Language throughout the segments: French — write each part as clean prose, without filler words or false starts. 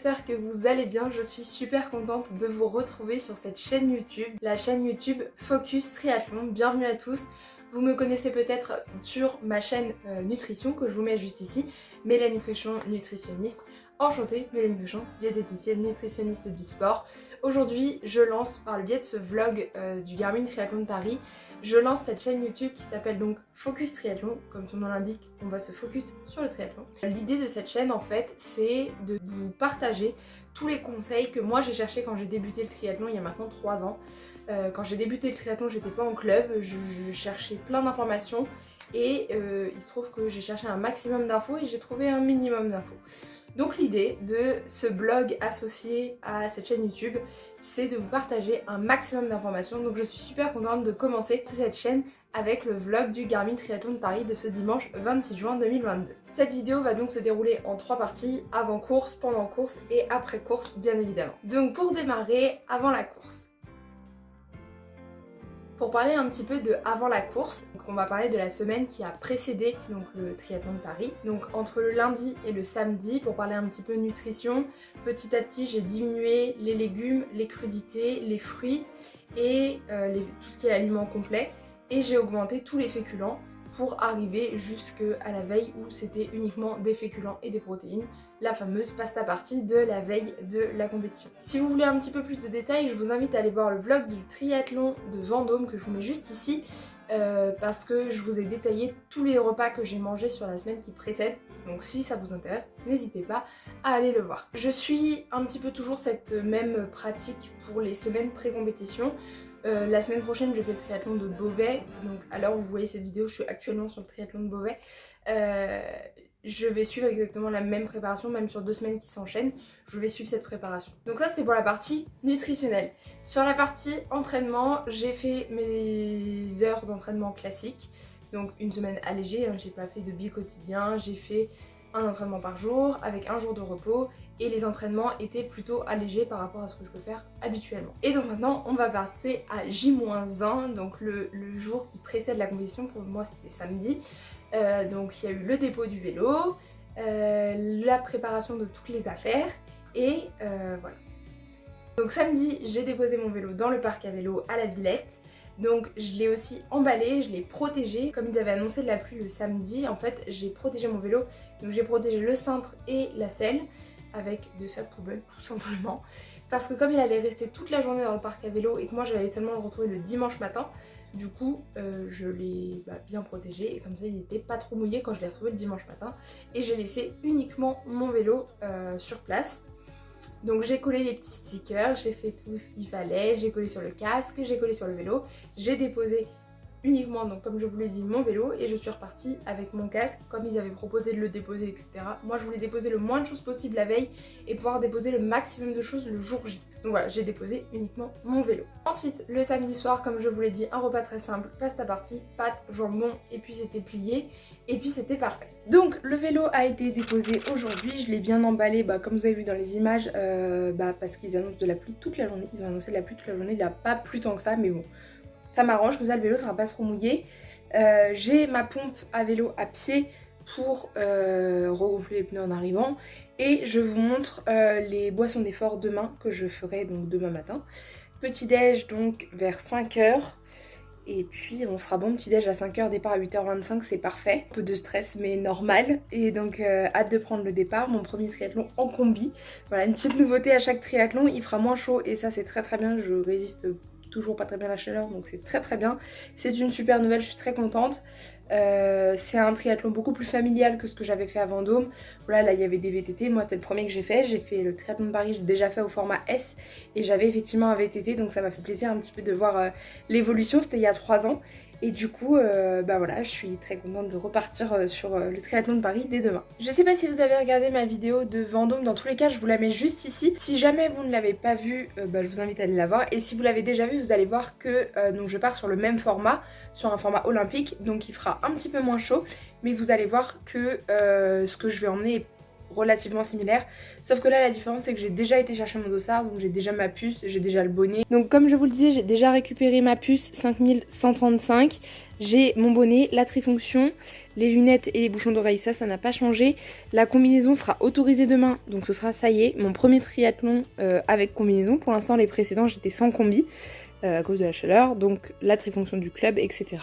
j'espère que vous allez bien. Je suis super contente de vous retrouver sur cette chaîne YouTube, la chaîne YouTube Focus Triathlon. Bienvenue à tous. Vous me connaissez peut-être sur ma chaîne Nutrition que je vous mets juste ici, Mélanie Cochon, nutritionniste. Enchantée, Mélanie Cochon, diététicienne, nutritionniste du sport. Aujourd'hui, je lance par le biais de ce vlog du Garmin Triathlon de Paris, je lance cette chaîne YouTube qui s'appelle donc Focus Triathlon. Comme son nom l'indique, on va se focus sur le triathlon. L'idée de cette chaîne en fait, c'est de vous partager tous les conseils que moi j'ai cherché quand j'ai débuté le triathlon il y a maintenant 3 ans. Quand j'ai débuté le triathlon, j'étais pas en club, je cherchais plein d'informations et il se trouve que j'ai cherché un maximum d'infos et j'ai trouvé un minimum d'infos. Donc l'idée de ce blog associé à cette chaîne YouTube, c'est de vous partager un maximum d'informations. Donc je suis super contente de commencer cette chaîne avec le vlog du Garmin Triathlon de Paris de ce dimanche 26 juin 2022. Cette vidéo va donc se dérouler en 3 parties, avant course, pendant course et après course bien évidemment. Donc pour démarrer, avant la course. Pour parler un petit peu de avant la course, donc on va parler de la semaine qui a précédé donc le triathlon de Paris. Donc entre le lundi et le samedi, pour parler un petit peu nutrition, petit à petit j'ai diminué les légumes, les crudités, les fruits et tout ce qui est aliments complets, et j'ai augmenté tous les féculents pour arriver jusqu'à la veille où c'était uniquement des féculents et des protéines, la fameuse pasta party de la veille de la compétition. Si vous voulez un petit peu plus de détails, je vous invite à aller voir le vlog du triathlon de Vendôme que je vous mets juste ici, parce que je vous ai détaillé tous les repas que j'ai mangés sur la semaine qui précède. Donc si ça vous intéresse, n'hésitez pas à aller le voir. Je suis un petit peu toujours cette même pratique pour les semaines pré-compétition. La semaine prochaine je fais le triathlon de Beauvais, donc à l'heure où vous voyez cette vidéo je suis actuellement sur le triathlon de Beauvais. Je vais suivre exactement la même préparation, même sur 2 semaines qui s'enchaînent, je vais suivre cette préparation. Donc ça c'était pour la partie nutritionnelle. Sur la partie entraînement, j'ai fait mes heures d'entraînement classiques, donc une semaine allégée, hein, j'ai pas fait de bi-quotidien, j'ai fait un entraînement par jour avec un jour de repos et les entraînements étaient plutôt allégés par rapport à ce que je peux faire habituellement. Et donc maintenant on va passer à J-1, donc le jour qui précède la compétition. Pour moi c'était samedi, donc il y a eu le dépôt du vélo, la préparation de toutes les affaires et voilà. Donc samedi j'ai déposé mon vélo dans le parc à vélo à la Villette. Donc je l'ai aussi emballé, je l'ai protégé. Comme ils avaient annoncé de la pluie le samedi, en fait j'ai protégé mon vélo. Donc j'ai protégé le cintre et la selle avec de sacs poubelle tout simplement. Parce que comme il allait rester toute la journée dans le parc à vélo et que moi j'allais seulement le retrouver le dimanche matin, du coup je l'ai bien protégé et comme ça il n'était pas trop mouillé quand je l'ai retrouvé le dimanche matin. Et j'ai laissé uniquement mon vélo sur place. Donc j'ai collé les petits stickers, j'ai fait tout ce qu'il fallait, j'ai collé sur le casque, j'ai collé sur le vélo, j'ai déposé uniquement, donc comme je vous l'ai dit, mon vélo et je suis repartie avec mon casque comme ils avaient proposé de le déposer, etc. Moi je voulais déposer le moins de choses possible la veille et pouvoir déposer le maximum de choses le jour J. Donc voilà, j'ai déposé uniquement mon vélo. Ensuite, le samedi soir, comme je vous l'ai dit, un repas très simple, pasta party, pâtes, jambon, et puis c'était plié, et puis c'était parfait. Donc le vélo a été déposé aujourd'hui, je l'ai bien emballé, comme vous avez vu dans les images, parce qu'ils annoncent de la pluie toute la journée, ils ont annoncé de la pluie toute la journée, il n'y a pas plus tant que ça, mais bon, ça m'arrange, comme ça le vélo ne sera pas trop mouillé. J'ai ma pompe à vélo à pied pour regonfler les pneus en arrivant. Et je vous montre les boissons d'effort demain, que je ferai donc demain matin. Petit déj donc vers 5h. Et puis on sera bon, petit déj à 5h, départ à 8h25, c'est parfait. Un peu de stress mais normal. Et donc hâte de prendre le départ, mon premier triathlon en combi. Voilà, une petite nouveauté à chaque triathlon, il fera moins chaud et ça c'est très très bien, je résiste toujours pas très bien à la chaleur, donc c'est très très bien. C'est une super nouvelle, je suis très contente. C'est un triathlon beaucoup plus familial que ce que j'avais fait à Vendôme. Voilà, là il y avait des VTT, moi c'était le premier que j'ai fait le triathlon de Paris, j'ai déjà fait au format S et j'avais effectivement un VTT, donc ça m'a fait plaisir un petit peu de voir l'évolution, c'était il y a 3 ans. Et du coup, voilà, je suis très contente de repartir sur le triathlon de Paris dès demain. Je sais pas si vous avez regardé ma vidéo de Vendôme, dans tous les cas je vous la mets juste ici. Si jamais vous ne l'avez pas vue, je vous invite à aller la voir. Et si vous l'avez déjà vue, vous allez voir que donc je pars sur le même format, sur un format olympique, donc il fera un petit peu moins chaud. Mais vous allez voir que ce que je vais emmener est relativement similaire. Sauf que là la différence c'est que j'ai déjà été chercher mon dossard, donc j'ai déjà ma puce, j'ai déjà le bonnet. Donc comme je vous le disais, j'ai déjà récupéré ma puce 5135. J'ai mon bonnet, la trifonction, les lunettes et les bouchons d'oreille, ça n'a pas changé. La combinaison sera autorisée demain, donc ce sera, ça y est, mon premier triathlon avec combinaison. Pour l'instant les précédents j'étais sans combi. À cause de la chaleur, donc la trifonction du club, etc.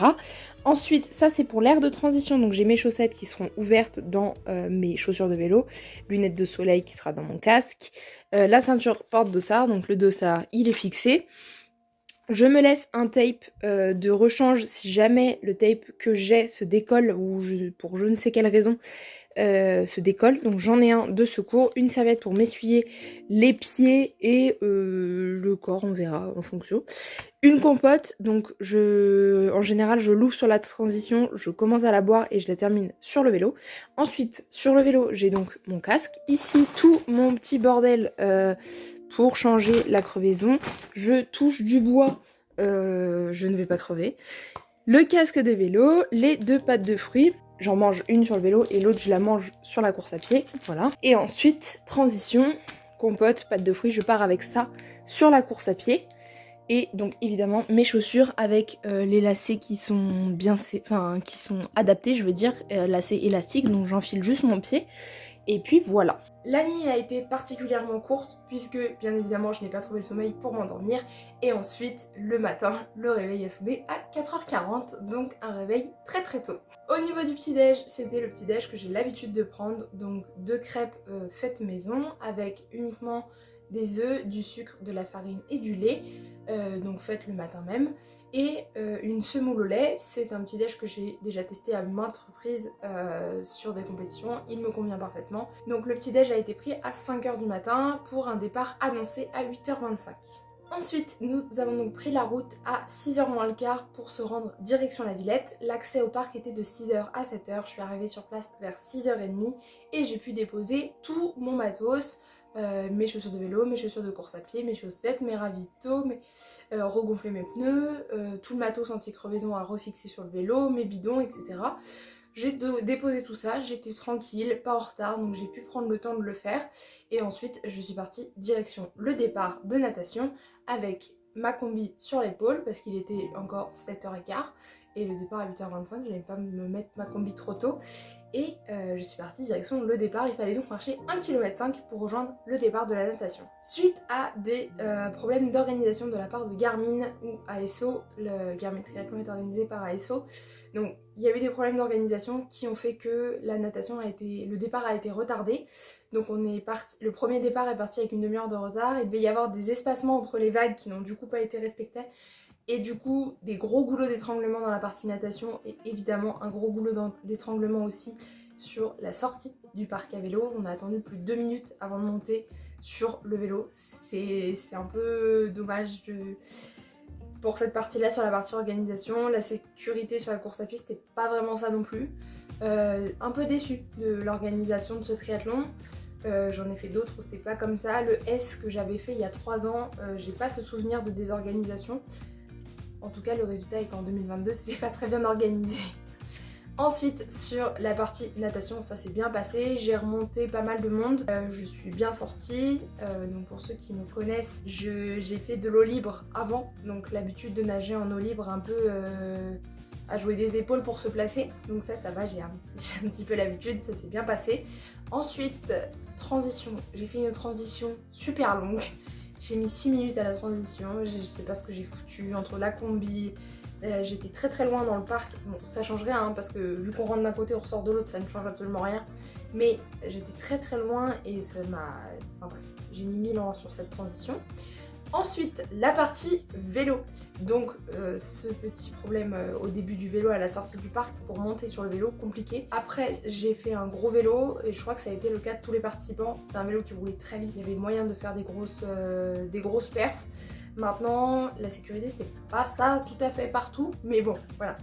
Ensuite, ça c'est pour l'aire de transition, donc j'ai mes chaussettes qui seront ouvertes dans mes chaussures de vélo, lunettes de soleil qui sera dans mon casque, la ceinture porte-dossard, donc le dossard il est fixé. Je me laisse un tape de rechange si jamais le tape que j'ai se décolle ou pour je ne sais quelle raison se décolle, donc j'en ai un de secours, une serviette pour m'essuyer les pieds et le corps, on verra en fonction. Une compote, donc en général je l'ouvre sur la transition, je commence à la boire et je la termine sur le vélo. Ensuite sur le vélo j'ai donc mon casque, ici tout mon petit bordel pour changer la crevaison, je touche du bois, je ne vais pas crever. Le casque de vélo, les 2 pâtes de fruits. J'en mange une sur le vélo et l'autre je la mange sur la course à pied, voilà. Et ensuite, transition, compote, pâte de fruits, je pars avec ça sur la course à pied. Et donc évidemment mes chaussures avec les lacets qui sont bien, qui sont adaptés, je veux dire, lacets élastiques, donc j'enfile juste mon pied. Et puis voilà. La nuit a été particulièrement courte puisque bien évidemment je n'ai pas trouvé le sommeil pour m'endormir. Et ensuite le matin, le réveil a sonné à 4h40, donc un réveil très très tôt. Au niveau du petit-déj, c'était le petit-déj que j'ai l'habitude de prendre, donc 2 crêpes faites maison avec uniquement des œufs, du sucre, de la farine et du lait, donc faites le matin même. Et une semoule au lait, c'est un petit déj que j'ai déjà testé à maintes reprises sur des compétitions, il me convient parfaitement. Donc le petit déj a été pris à 5h du matin pour un départ annoncé à 8h25. Ensuite, nous avons donc pris la route à 6h moins le quart pour se rendre direction la Villette. L'accès au parc était de 6h à 7h, je suis arrivée sur place vers 6h30 et j'ai pu déposer tout mon matos. Mes chaussures de vélo, mes chaussures de course à pied, mes chaussettes, mes ravitaux, regonfler mes pneus, tout le matos anti-crevaison à refixer sur le vélo, mes bidons, etc. J'ai déposé tout ça, j'étais tranquille, pas en retard, donc j'ai pu prendre le temps de le faire. Et ensuite, je suis partie direction le départ de natation avec ma combi sur l'épaule parce qu'il était encore 7h15 et le départ à 8h25, je n'allais pas me mettre ma combi trop tôt. Et je suis partie direction le départ, il fallait donc marcher 1,5 km pour rejoindre le départ de la natation. Suite à des problèmes d'organisation de la part de Garmin ou ASO, le Garmin Triathlon est organisé par ASO, donc il y a eu des problèmes d'organisation qui ont fait que la natation le départ a été retardé. Donc le premier départ est parti avec une demi-heure de retard, il devait y avoir des espacements entre les vagues qui n'ont du coup pas été respectés. Et du coup, des gros goulots d'étranglement dans la partie natation et évidemment un gros goulot d'étranglement aussi sur la sortie du parc à vélo. On a attendu plus de 2 minutes avant de monter sur le vélo. C'est un peu dommage pour cette partie-là, sur la partie organisation. La sécurité sur la course à pied, c'était pas vraiment ça non plus. Un peu déçue de l'organisation de ce triathlon. J'en ai fait d'autres où c'était pas comme ça. Le S que j'avais fait il y a 3 ans, j'ai pas ce souvenir de désorganisation. En tout cas, le résultat est qu'en 2022, c'était pas très bien organisé. Ensuite, sur la partie natation, ça s'est bien passé. J'ai remonté pas mal de monde. Je suis bien sortie. Donc pour ceux qui me connaissent, j'ai fait de l'eau libre avant. Donc l'habitude de nager en eau libre un peu à jouer des épaules pour se placer. Donc ça va, j'ai un petit peu l'habitude, ça s'est bien passé. Ensuite, transition. J'ai fait une transition super longue. J'ai mis 6 minutes à la transition, je sais pas ce que j'ai foutu entre la combi, j'étais très très loin dans le parc. Bon, ça change rien hein, parce que vu qu'on rentre d'un côté on ressort de l'autre, ça ne change absolument rien. Mais j'étais très très loin et ça m'a... Enfin bref, j'ai mis 1000 ans sur cette transition. Ensuite, la partie vélo. Donc ce petit problème au début du vélo à la sortie du parc pour monter sur le vélo, compliqué. Après j'ai fait un gros vélo et je crois que ça a été le cas de tous les participants. C'est un vélo qui roulait très vite, il y avait moyen de faire des grosses perfs. Maintenant, la sécurité c'était pas ça tout à fait partout, mais bon, voilà.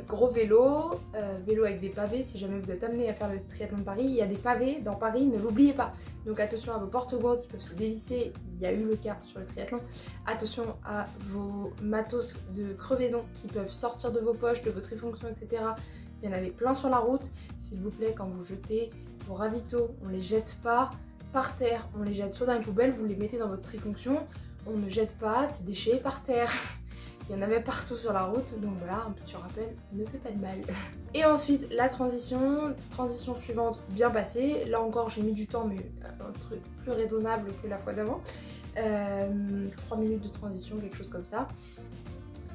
Gros vélo, vélo avec des pavés, si jamais vous êtes amené à faire le triathlon de Paris, il y a des pavés dans Paris, ne l'oubliez pas. Donc attention à vos porte-gourdes qui peuvent se dévisser, il y a eu le cas sur le triathlon. Attention à vos matos de crevaison qui peuvent sortir de vos poches, de vos trifonctions, etc. Il y en avait plein sur la route. S'il vous plaît, quand vous jetez, vos ravitaux, on les jette pas par terre, on les jette soit dans les poubelles, vous les mettez dans votre trifonction, on ne jette pas ces déchets par terre. Il y en avait partout sur la route, donc voilà, un petit rappel ne fait pas de mal. Et ensuite, la transition suivante, bien passée. Là encore, j'ai mis du temps, mais un truc plus raisonnable que la fois d'avant. 3 minutes de transition, quelque chose comme ça.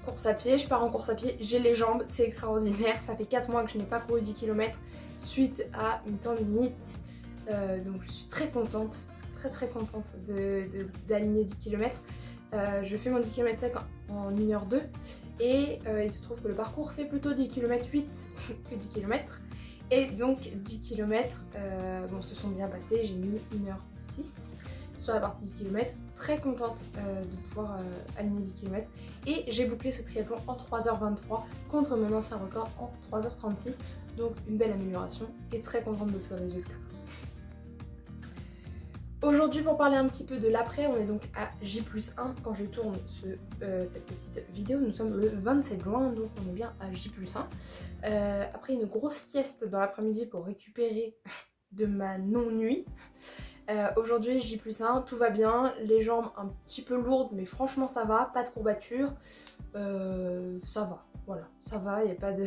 Course à pied, je pars en course à pied, j'ai les jambes, c'est extraordinaire. Ça fait 4 mois que je n'ai pas couru 10 km suite à une tendinite. Donc je suis très contente, très contente d'aligner 10 km. Je fais mon 10 km sec en 1h02 et il se trouve que le parcours fait plutôt 10 km 8 que 10 km. Et donc 10 km bon, se sont bien passés, j'ai mis 1h06 sur la partie 10 km. Très contente de pouvoir aligner 10 km. Et j'ai bouclé ce triathlon en 3h23 contre mon ancien record en 3h36. Donc une belle amélioration et très contente de ce résultat. Aujourd'hui, pour parler un petit peu de l'après, on est donc à J+1 quand je tourne cette petite vidéo. Nous sommes le 27 juin, donc on est bien à J+1. Après une grosse sieste dans l'après-midi pour récupérer de ma non-nuit. Aujourd'hui, J+1, tout va bien. Les jambes un petit peu lourdes, mais franchement ça va. Pas de courbatures. Ça va, voilà, ça va, il n'y a pas de...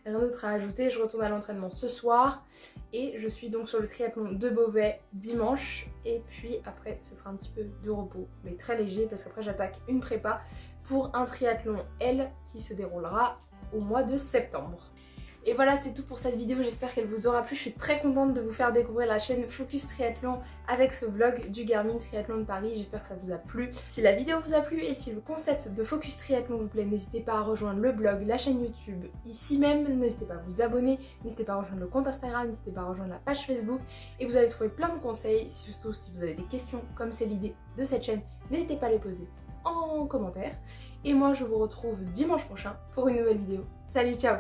rien d'autre à ajouter. Je retourne à l'entraînement ce soir et je suis donc sur le triathlon de Beauvais dimanche. Et puis après, ce sera un petit peu de repos, mais très léger parce qu'après j'attaque une prépa pour un triathlon L qui se déroulera au mois de septembre. Et voilà, c'est tout pour cette vidéo, j'espère qu'elle vous aura plu. Je suis très contente de vous faire découvrir la chaîne Focus Triathlon avec ce vlog du Garmin Triathlon de Paris. J'espère que ça vous a plu. Si la vidéo vous a plu et si le concept de Focus Triathlon vous plaît, n'hésitez pas à rejoindre le blog, la chaîne YouTube ici même. N'hésitez pas à vous abonner, n'hésitez pas à rejoindre le compte Instagram, n'hésitez pas à rejoindre la page Facebook. Et vous allez trouver plein de conseils, surtout si vous avez des questions comme c'est l'idée de cette chaîne, n'hésitez pas à les poser en commentaire. Et moi je vous retrouve dimanche prochain pour une nouvelle vidéo. Salut, ciao!